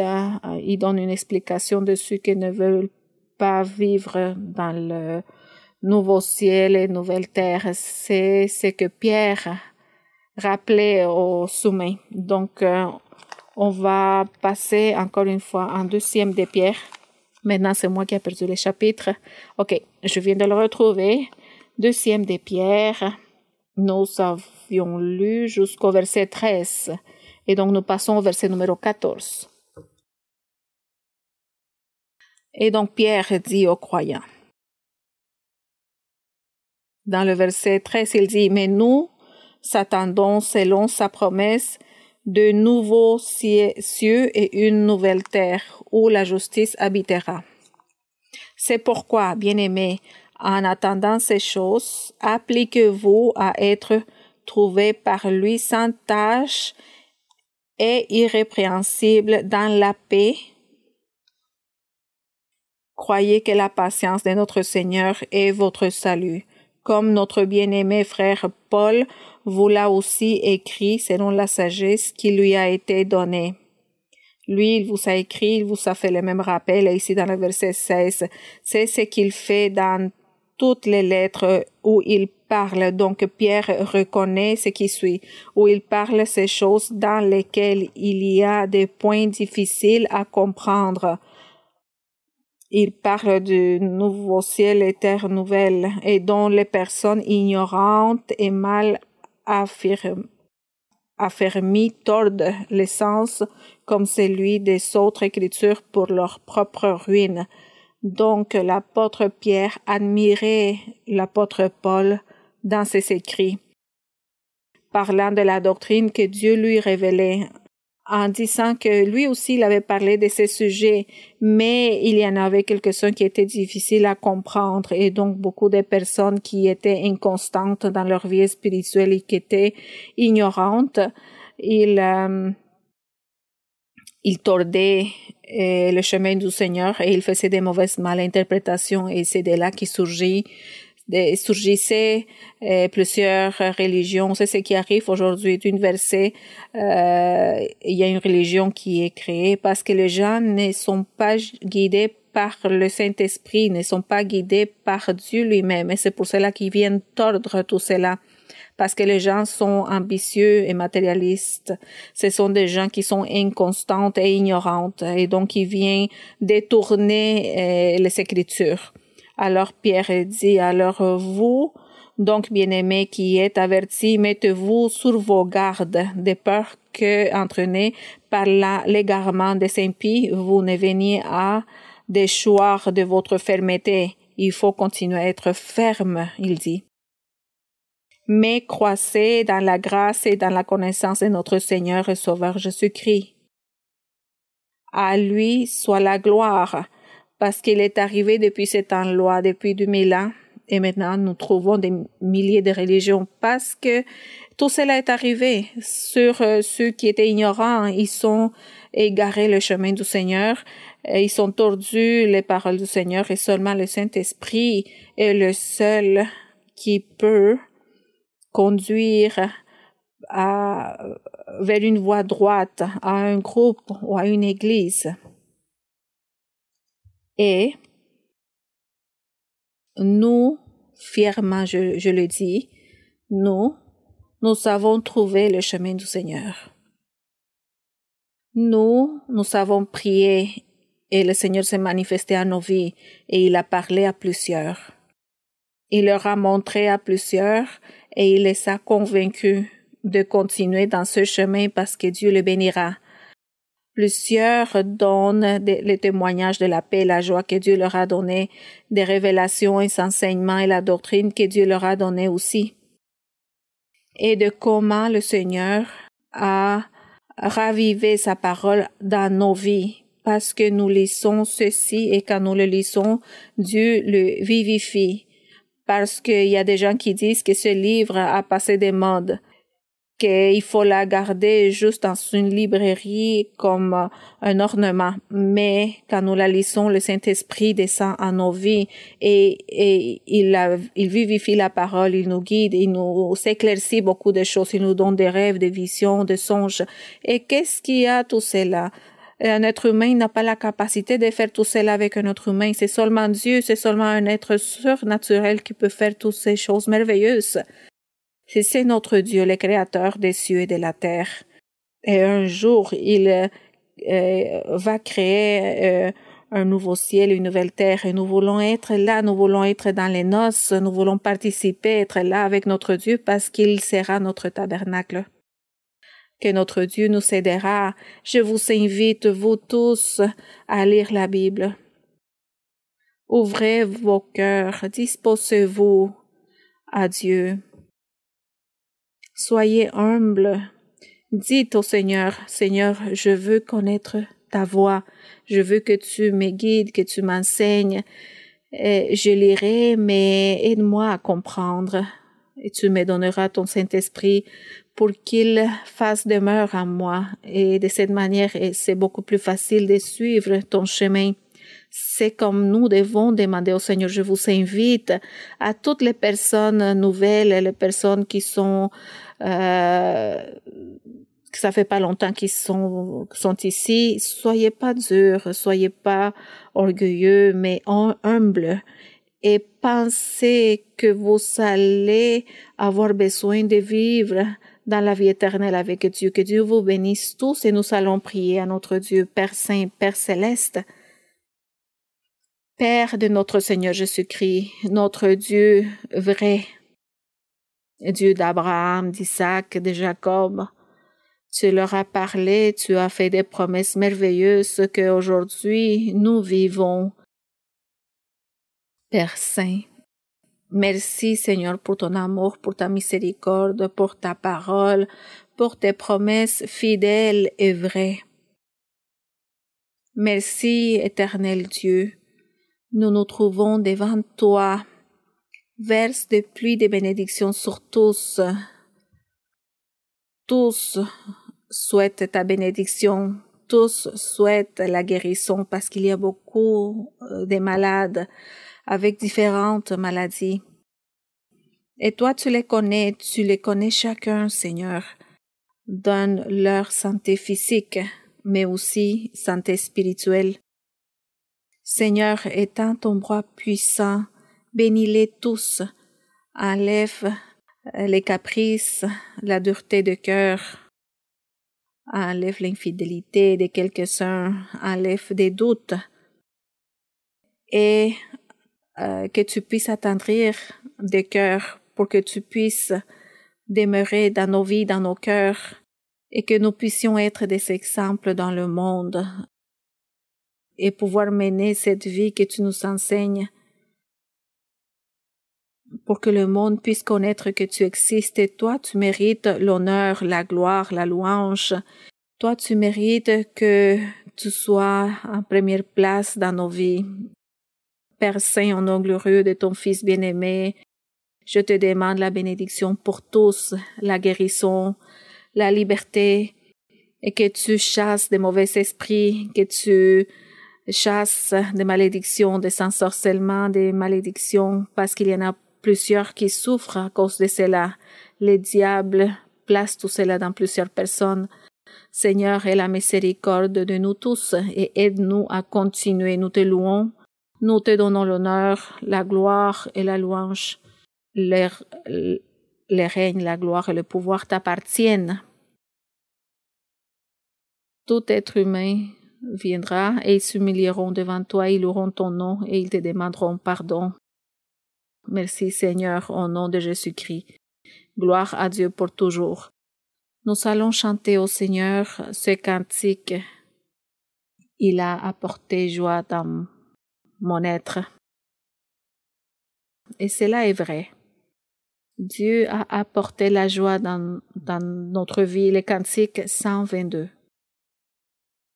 A: il donne une explication de ceux qui ne veulent pas vivre dans le nouveau ciel et nouvelle terre. C'est ce que Pierre rappelait aux soumis. Donc, on va passer encore une fois en 2e de Pierre. Maintenant, c'est moi qui ai perdu le chapitre. OK, je viens de le retrouver. 2e de Pierre. Nous avions lu jusqu'au verset 13. Et donc, nous passons au verset numéro 14. Et donc, Pierre dit aux croyants. Dans le verset 13, il dit, « Mais nous attendons selon sa promesse de nouveaux cieux et une nouvelle terre où la justice habitera. C'est pourquoi, bien-aimés, en attendant ces choses, appliquez-vous à être trouvés par lui sans tache et irrépréhensible dans la paix. Croyez que la patience de notre Seigneur est votre salut. Comme notre bien-aimé frère Paul vous l'a aussi écrit selon la sagesse qui lui a été donnée. Lui, il vous a écrit, il vous a fait le même rappel, et ici dans le verset 16, c'est ce qu'il fait dans toutes les lettres où il parle. Donc Pierre reconnaît ce qui suit, où il parle ces choses dans lesquelles il y a des points difficiles à comprendre. Il parle du nouveau ciel et terre nouvelle et dont les personnes ignorantes et mal affermies tordent le sens comme celui des autres écritures pour leur propre ruine. Donc l'apôtre Pierre admirait l'apôtre Paul dans ses écrits, parlant de la doctrine que Dieu lui révélait, en disant que lui aussi il avait parlé de ces sujets, mais il y en avait quelques-uns qui étaient difficiles à comprendre et donc beaucoup de personnes qui étaient inconstantes dans leur vie spirituelle et qui étaient ignorantes. Il tordait le chemin du Seigneur et il faisait des mauvaises malinterprétations et c'est de là qu'il surgissaient plusieurs religions. C'est ce qui arrive aujourd'hui d'une verset. Il y a une religion qui est créée parce que les gens ne sont pas guidés par le Saint-Esprit, ne sont pas guidés par Dieu lui-même. Et c'est pour cela qu'ils viennent tordre tout cela. Parce que les gens sont ambitieux et matérialistes. Ce sont des gens qui sont inconstantes et ignorantes et donc ils viennent détourner les Écritures. Alors Pierre dit, alors vous, donc bien-aimés qui êtes avertis, mettez-vous sur vos gardes, de peur que, entraînés par l'égarement des impies, vous ne veniez à déchoir de votre fermeté. Il faut continuer à être ferme, il dit. Mais croissez dans la grâce et dans la connaissance de notre Seigneur et Sauveur Jésus-Christ. À lui soit la gloire, parce qu'il est arrivé depuis ce temps-là, depuis 2000 ans, et maintenant nous trouvons des milliers de religions, parce que tout cela est arrivé sur ceux qui étaient ignorants. Ils sont égarés le chemin du Seigneur, ils sont tordus les paroles du Seigneur, et seulement le Saint-Esprit est le seul qui peut conduire vers une voie droite, à un groupe ou à une église. Et nous, fièrement, je le dis, nous avons trouvé le chemin du Seigneur. Nous avons prié et le Seigneur s'est manifesté à nos vies et il a parlé à plusieurs. Il leur a montré à plusieurs et il les a convaincus de continuer dans ce chemin parce que Dieu les bénira. Plusieurs donnent les témoignages de la paix et la joie que Dieu leur a donné, des révélations et des enseignements et la doctrine que Dieu leur a donnée aussi. Et de comment le Seigneur a ravivé sa parole dans nos vies. Parce que nous lisons ceci et quand nous le lisons, Dieu le vivifie. Parce qu'il y a des gens qui disent que ce livre a passé des modes, qu'il faut la garder juste dans une librairie comme un ornement. Mais quand nous la lisons, le Saint-Esprit descend en nos vies et il vivifie la parole, il nous guide, il nous éclaircit beaucoup de choses, il nous donne des rêves, des visions, des songes. Et qu'est-ce qu'il y a tout cela? Un être humain n'a pas la capacité de faire tout cela avec un être humain. C'est seulement Dieu, c'est seulement un être surnaturel qui peut faire toutes ces choses merveilleuses. C'est notre Dieu, le créateur des cieux et de la terre. Et un jour, il va créer un nouveau ciel, une nouvelle terre. Et nous voulons être là, nous voulons être dans les noces, nous voulons participer, être là avec notre Dieu parce qu'il sera notre tabernacle. Que notre Dieu nous aidera. Je vous invite, vous tous, à lire la Bible. Ouvrez vos cœurs, disposez-vous à Dieu. Soyez humbles Dites au Seigneur, Seigneur, je veux connaître ta voix. Je veux que tu me guides, que tu m'enseignes. Je lirai, mais aide-moi à comprendre. Et tu me donneras ton Saint-Esprit pour qu'il fasse demeure en moi. Et de cette manière, c'est beaucoup plus facile de suivre ton chemin. C'est comme nous devons demander au Seigneur. Je vous invite à toutes les personnes nouvelles, les personnes qui sont que ça fait pas longtemps qu'ils sont ici. Soyez pas durs, soyez pas orgueilleux, mais humbles. Et pensez que vous allez avoir besoin de vivre dans la vie éternelle avec Dieu. Que Dieu vous bénisse tous et nous allons prier à notre Dieu, Père Saint, Père Céleste. Père de notre Seigneur Jésus-Christ, notre Dieu vrai, Dieu d'Abraham, d'Isaac, de Jacob. Tu leur as parlé, tu as fait des promesses merveilleuses qu'aujourd'hui nous vivons. Père Saint, merci Seigneur pour ton amour, pour ta miséricorde, pour ta parole, pour tes promesses fidèles et vraies. Merci éternel Dieu. Nous nous trouvons devant toi. Verse de pluie de bénédictions sur tous. Tous souhaitent ta bénédiction. Tous souhaitent la guérison parce qu'il y a beaucoup de malades avec différentes maladies. Et toi, tu les connais chacun, Seigneur. Donne leur santé physique, mais aussi santé spirituelle. Seigneur, étends ton bras puissant, bénis-les tous, enlève les caprices, la dureté de cœur, enlève l'infidélité de quelques-uns, enlève des doutes, et que tu puisses attendrir des cœurs pour que tu puisses demeurer dans nos vies, dans nos cœurs, et que nous puissions être des exemples dans le monde et pouvoir mener cette vie que tu nous enseignes pour que le monde puisse connaître que tu existes et toi tu mérites l'honneur, la gloire, la louange. Toi tu mérites que tu sois en première place dans nos vies. Père Saint, au nom glorieux de ton Fils bien-aimé, je te demande la bénédiction pour tous, la guérison, la liberté, et que tu chasses des mauvais esprits, que tu chasses des malédictions, des ensorcellements, des malédictions, parce qu'il y en a plusieurs qui souffrent à cause de cela. Les diables placent tout cela dans plusieurs personnes. Seigneur, aie la miséricorde de nous tous et aide-nous à continuer. Nous te louons, nous te donnons l'honneur, la gloire et la louange. Les règnes, la gloire et le pouvoir t'appartiennent. Tout être humain viendra et ils s'humilieront devant toi, ils loueront ton nom et ils te demanderont pardon. Merci Seigneur, au nom de Jésus-Christ. Gloire à Dieu pour toujours. Nous allons chanter au Seigneur ce cantique. Il a apporté joie dans mon être. Et cela est vrai. Dieu a apporté la joie dans notre vie. Le cantique 122.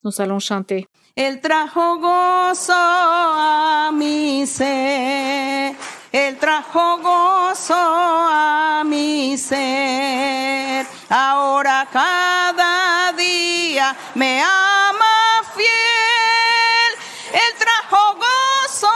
A: Nous allons chanter.
B: Él trajo gozo a mi ser, Él trajo gozo a mi ser. Ahora cada día me ama fiel, Él trajo gozo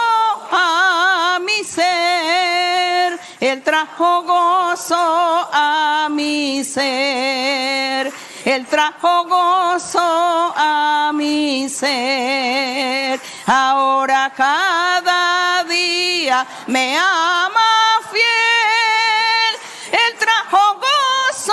B: a mi ser, Él trajo gozo a mi ser. Él trajo gozo a mi ser. Ahora cada día me ama fiel. Él trajo gozo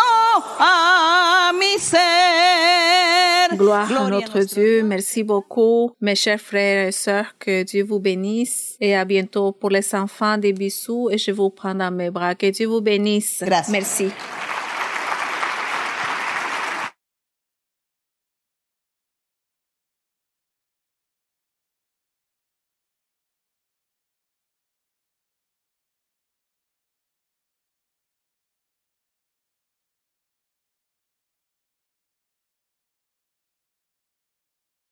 B: a mi ser.
A: Gloire à notre Dieu. Merci beaucoup, mes chers frères et sœurs. Que Dieu vous bénisse. Et à bientôt pour les enfants. Des bisous et je vous prends dans mes bras. Que Dieu vous bénisse.
B: Gracias.
A: Merci.